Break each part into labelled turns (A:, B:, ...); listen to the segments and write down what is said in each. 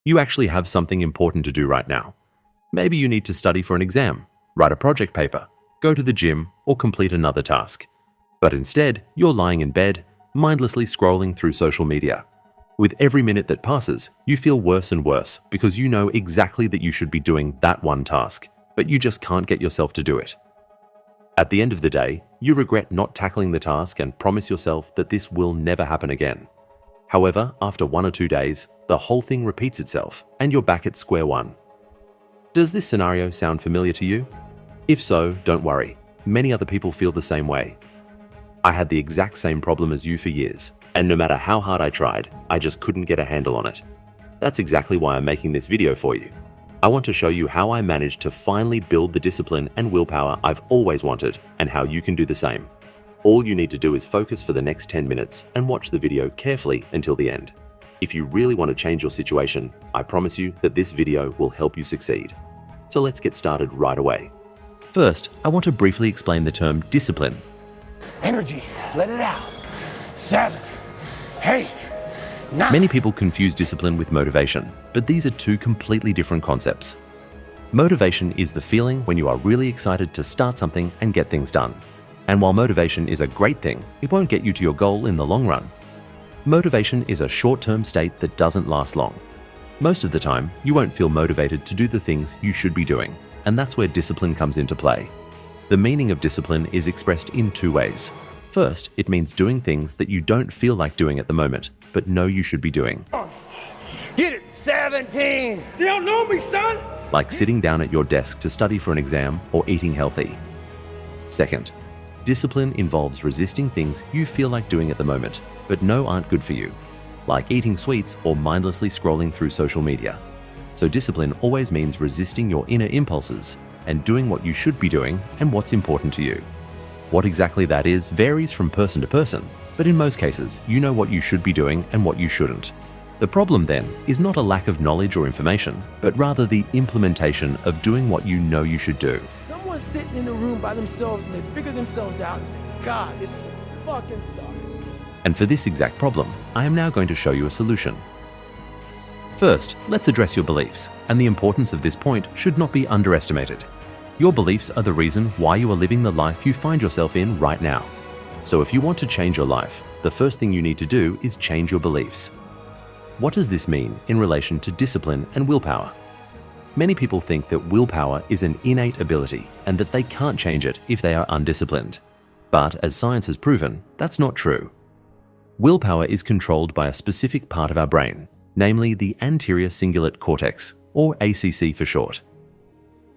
A: You actually have something important to do right now. Maybe you need to study for an exam, write a project paper, go to the gym, or complete another task. But instead, you're lying in bed, mindlessly scrolling through social media. With every minute that passes, you feel worse and worse because you know exactly that you should be doing that one task, but you just can't get yourself to do it. At the end of the day, you regret not tackling the task and promise yourself that this will never happen again. However, after 1 or 2 days, the whole thing repeats itself and you're back at square one. Does this scenario sound familiar to you? If so, don't worry. Many other people feel the same way. I had the exact same problem as you for years, and no matter how hard I tried, I just couldn't get a handle on it. That's exactly why I'm making this video for you. I want to show you how I managed to finally build the discipline and willpower I've always wanted, and how you can do the same. All you need to do is focus for the next 10 minutes and watch the video carefully until the end. If you really want to change your situation, I promise you that this video will help you succeed. So let's get started right away. First, I want to briefly explain the term discipline.
B: Energy, let it out. 7, 8, 9.
A: Many people confuse discipline with motivation, but these are two completely different concepts. Motivation is the feeling when you are really excited to start something and get things done. And while motivation is a great thing, it won't get you to your goal in the long run. Motivation is a short-term state that doesn't last long. Most of the time, you won't feel motivated to do the things you should be doing, and that's where discipline comes into play. The meaning of discipline is expressed in 2 ways. First, it means doing things that you don't feel like doing at the moment, but know you should be doing.
B: Get it, 17.
C: They don't know me, son.
A: Like sitting down at your desk to study for an exam or eating healthy. Second, discipline involves resisting things you feel like doing at the moment, but know aren't good for you, like eating sweets or mindlessly scrolling through social media. So discipline always means resisting your inner impulses and doing what you should be doing and what's important to you. What exactly that is varies from person to person, but in most cases, you know what you should be doing and what you shouldn't. The problem then is not a lack of knowledge or information, but rather the implementation of doing what you know you should do.
C: Someone's sitting in a room by themselves and they figure themselves out and say, God, this fucking sucks.
A: And for this exact problem, I am now going to show you a solution. First, let's address your beliefs, and the importance of this point should not be underestimated. Your beliefs are the reason why you are living the life you find yourself in right now. So if you want to change your life, the first thing you need to do is change your beliefs. What does this mean in relation to discipline and willpower? Many people think that willpower is an innate ability and that they can't change it if they are undisciplined. But as science has proven, that's not true. Willpower is controlled by a specific part of our brain, namely the anterior cingulate cortex, or ACC for short.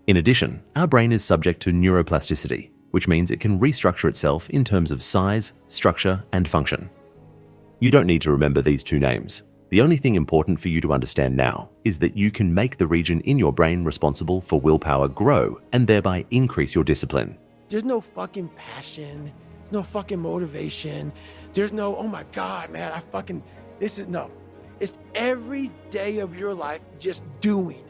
A: In addition, our brain is subject to neuroplasticity, which means it can restructure itself in terms of size, structure, and function. You don't need to remember these 2 names. The only thing important for you to understand now is that you can make the region in your brain responsible for willpower grow and thereby increase your discipline.
C: There's no fucking passion. There's no fucking motivation. There's no, oh my God, man, no. It's every day of your life just doing.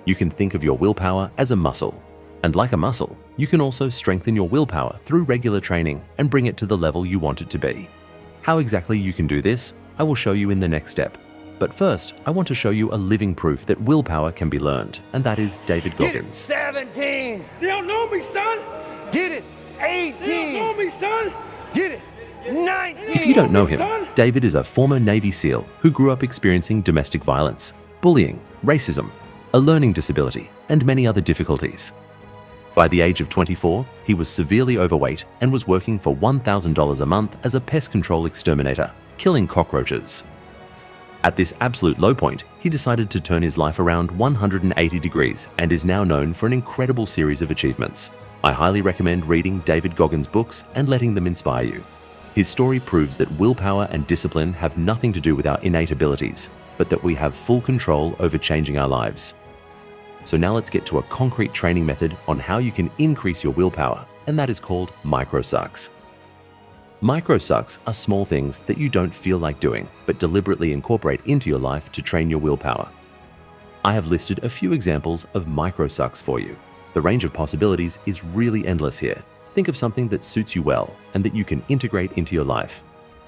A: You can think of your willpower as a muscle. And like a muscle, you can also strengthen your willpower through regular training and bring it to the level you want it to be. How exactly you can do this, I will show you in the next step. But first, I want to show you a living proof that willpower can be learned, and that is David Goggins.
B: Get it, 17.
C: They don't know me, son.
B: Get it, 18.
C: They don't know me, son.
B: Get it, 19.
A: If you don't know him, David is a former Navy SEAL who grew up experiencing domestic violence, bullying, racism, a learning disability, and many other difficulties. By the age of 24, he was severely overweight and was working for $1,000 a month as a pest control exterminator, killing cockroaches. At this absolute low point, he decided to turn his life around 180 degrees and is now known for an incredible series of achievements. I highly recommend reading David Goggins' books and letting them inspire you. His story proves that willpower and discipline have nothing to do with our innate abilities, but that we have full control over changing our lives. So now let's get to a concrete training method on how you can increase your willpower, and that is called micro-sucks. Micro-sucks are small things that you don't feel like doing, but deliberately incorporate into your life to train your willpower. I have listed a few examples of micro-sucks for you. The range of possibilities is really endless here. Think of something that suits you well and that you can integrate into your life.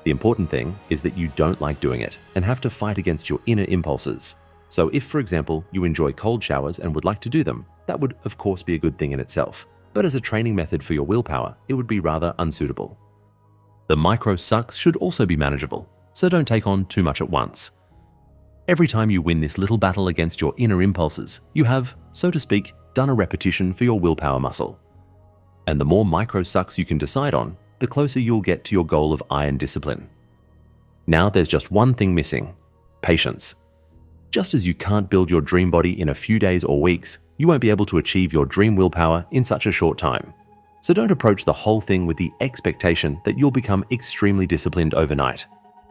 A: The important thing is that you don't like doing it and have to fight against your inner impulses. So if, for example, you enjoy cold showers and would like to do them, that would of course be a good thing in itself. But as a training method for your willpower, it would be rather unsuitable. The micro sucks should also be manageable, so don't take on too much at once. Every time you win this little battle against your inner impulses, you have, so to speak, done a repetition for your willpower muscle. And the more micro sucks you can decide on, the closer you'll get to your goal of iron discipline. Now there's just one thing missing: patience. Just as you can't build your dream body in a few days or weeks, you won't be able to achieve your dream willpower in such a short time. So don't approach the whole thing with the expectation that you'll become extremely disciplined overnight.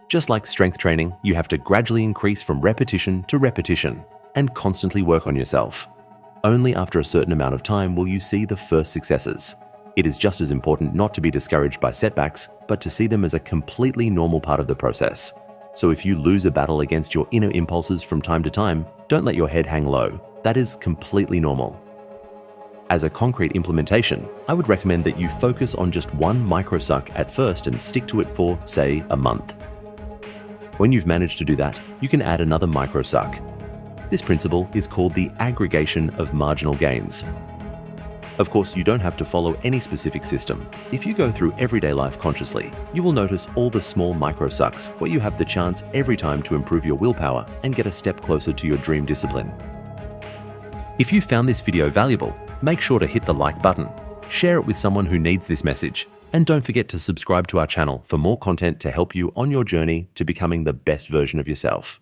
A: Just like strength training, you have to gradually increase from repetition to repetition and constantly work on yourself. Only after a certain amount of time will you see the first successes. It is just as important not to be discouraged by setbacks, but to see them as a completely normal part of the process. So if you lose a battle against your inner impulses from time to time, don't let your head hang low. That is completely normal. As a concrete implementation, I would recommend that you focus on just one microsuck at first and stick to it for, say, a month. When you've managed to do that, you can add another microsuck. This principle is called the aggregation of marginal gains. Of course, you don't have to follow any specific system. If you go through everyday life consciously, you will notice all the small microsucks where you have the chance every time to improve your willpower and get a step closer to your dream discipline. If you found this video valuable, make sure to hit the like button, share it with someone who needs this message, and don't forget to subscribe to our channel for more content to help you on your journey to becoming the best version of yourself.